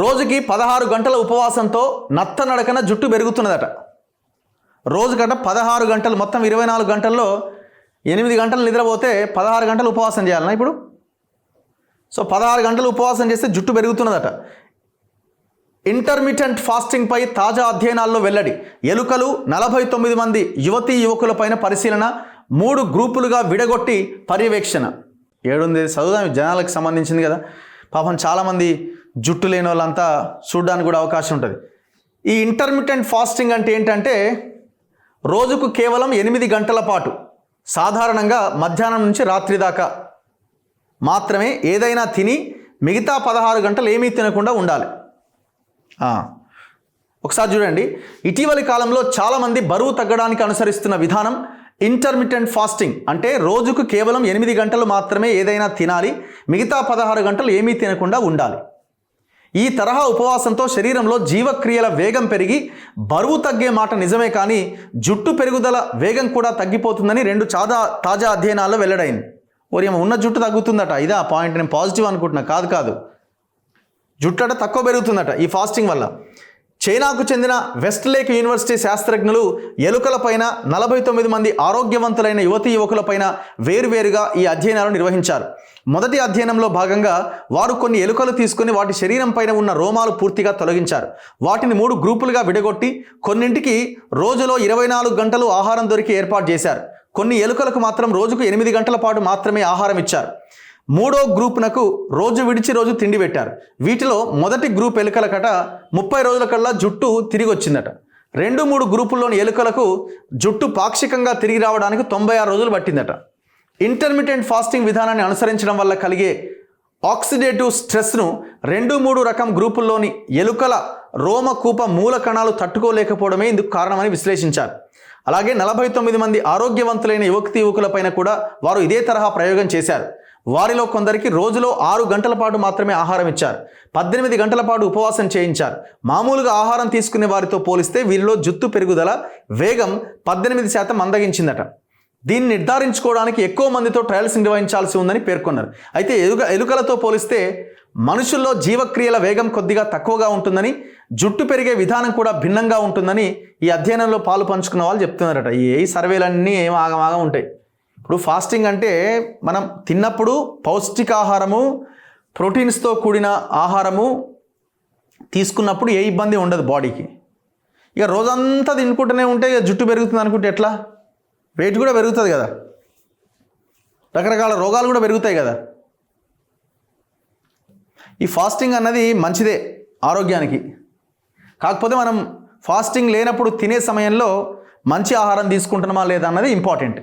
రోజుకి 16 గంటల ఉపవాసంతో నత్తనడకన జుట్టు పెరుగుతున్నదట. రోజుకట 16 గంటలు, మొత్తం 24 గంటల్లో 8 గంటలు నిద్రపోతే 16 గంటలు ఉపవాసం చేయాలన్నా ఇప్పుడు? సో 16 గంటలు ఉపవాసం చేస్తే జుట్టు పెరుగుతున్నదట. ఇంటర్మిటెంట్ ఫాస్టింగ్ పై తాజా అధ్యయనాల్లో వెల్లడి. ఎలుకలు 49 మంది యువతీ యువకులపైన పరిశీలన, 3 గ్రూపులుగా విడగొట్టి పర్యవేక్షణ. ఏడుంది చదువుదాం, జనాలకు సంబంధించింది కదా. పాపం చాలామంది జుట్టు లేని వాళ్ళంతా చూడడానికి కూడా అవకాశం ఉంటుంది. ఈ ఇంటర్మిటెంట్ ఫాస్టింగ్ అంటే ఏంటంటే రోజుకు కేవలం 8 గంటల పాటు, సాధారణంగా మధ్యాహ్నం నుంచి రాత్రి దాకా మాత్రమే ఏదైనా తిని మిగతా 16 గంటలు ఏమీ తినకుండా ఉండాలి. ఒకసారి చూడండి, ఇటీవలి కాలంలో చాలామంది బరువు తగ్గడానికి అనుసరిస్తున్న విధానం ఇంటర్మిటెంట్ ఫాస్టింగ్. అంటే రోజుకు కేవలం 8 గంటలు మాత్రమే ఏదైనా తినాలి, మిగతా 16 గంటలు ఏమీ తినకుండా ఉండాలి. ఈ తరహా ఉపవాసంతో శరీరంలో జీవక్రియల వేగం పెరిగి బరువు తగ్గే మాట నిజమే, కానీ జుట్టు పెరుగుదల వేగం కూడా తగ్గిపోతుందని 2 తాజా అధ్యయనాల్లో వెల్లడైంది. ఏమో ఉన్న జుట్టు తగ్గుతుందట, ఇదా పాయింట్? నేను పాజిటివ్ అనుకుంటున్నా. కాదు, జుట్టు అట తక్కువ పెరుగుతుందట ఈ ఫాస్టింగ్ వల్ల. చైనాకు చెందిన వెస్ట్ లేక్ యూనివర్సిటీ శాస్త్రజ్ఞులు ఎలుకలపైన 49 మంది ఆరోగ్యవంతులైన యువతీ యువకులపైన వేరువేరుగా ఈ అధ్యయనాలు నిర్వహించారు. మొదటి అధ్యయనంలో భాగంగా వారు కొన్ని ఎలుకలు తీసుకుని వాటి శరీరం పైన ఉన్న రోమాలు పూర్తిగా తొలగించారు. వాటిని 3 గ్రూపులుగా విడగొట్టి కొన్నింటికి రోజులో 24 గంటలు ఆహారం దొరికి ఏర్పాటు చేశారు. కొన్ని ఎలుకలకు మాత్రం రోజుకు 8 గంటల పాటు మాత్రమే ఆహారం ఇచ్చారు. 3వ గ్రూపునకు రోజు విడిచి రోజు తిండి పెట్టారు. వీటిలో మొదటి గ్రూప్ ఎలుకలకట 30 రోజుల కల్లా జుట్టు తిరిగి వచ్చిందట. 2-3 గ్రూపుల్లోని ఎలుకలకు జుట్టు పాక్షికంగా తిరిగి రావడానికి 96 రోజులు పట్టిందట. ఇంటర్మిటెంట్ ఫాస్టింగ్ విధానాన్ని అనుసరించడం వల్ల కలిగే ఆక్సిడేటివ్ స్ట్రెస్ను 2-3 రకం గ్రూపుల్లోని ఎలుకల రోమకూప మూల కణాలు తట్టుకోలేకపోవడమే ఇందుకు కారణమని విశ్లేషించారు. అలాగే 49 మంది ఆరోగ్యవంతులైన యువకులపైన కూడా వారు ఇదే తరహా ప్రయోగం చేశారు. వారిలో కొందరికి రోజులో 6 గంటల పాటు మాత్రమే ఆహారం ఇచ్చారు. 18 గంటల పాటు ఉపవాసం చేయించారు. మామూలుగా ఆహారం తీసుకునే వారితో పోలిస్తే వీరిలో జుట్టు పెరుగుదల వేగం 18% మందగించిందట. దీన్ని నిర్ధారించుకోవడానికి ఎక్కువ మందితో ట్రయల్స్ నిర్వహించాల్సి ఉందని పేర్కొన్నారు. అయితే ఎలుకలతో పోలిస్తే మనుషుల్లో జీవక్రియల వేగం కొద్దిగా తక్కువగా ఉంటుందని, జుట్టు పెరిగే విధానం కూడా భిన్నంగా ఉంటుందని ఈ అధ్యయనంలో పాలు పంచుకున్న వాళ్ళు చెప్తున్నారట. ఈ సర్వేలన్నీ ఏం ఆగమాగా ఉంటాయి. ఇప్పుడు ఫాస్టింగ్ అంటే మనం తిన్నప్పుడు పౌష్టికాహారము, ప్రోటీన్స్తో కూడిన ఆహారము తీసుకున్నప్పుడు ఏ ఇబ్బంది ఉండదు బాడీకి. ఇక రోజంతా తినుకుంటూనే ఉంటే జుట్టు పెరుగుతుంది అనుకుంటే ఎట్లా? వెయిట్ కూడా పెరుగుతుంది కదా, రకరకాల రోగాలు కూడా పెరుగుతాయి కదా. ఈ ఫాస్టింగ్ అన్నది మంచిదే ఆరోగ్యానికి. కాకపోతే మనం ఫాస్టింగ్ లేనప్పుడు తినే సమయంలో మంచి ఆహారం తీసుకుంటున్నామా లేదా అన్నది ఇంపార్టెంట్.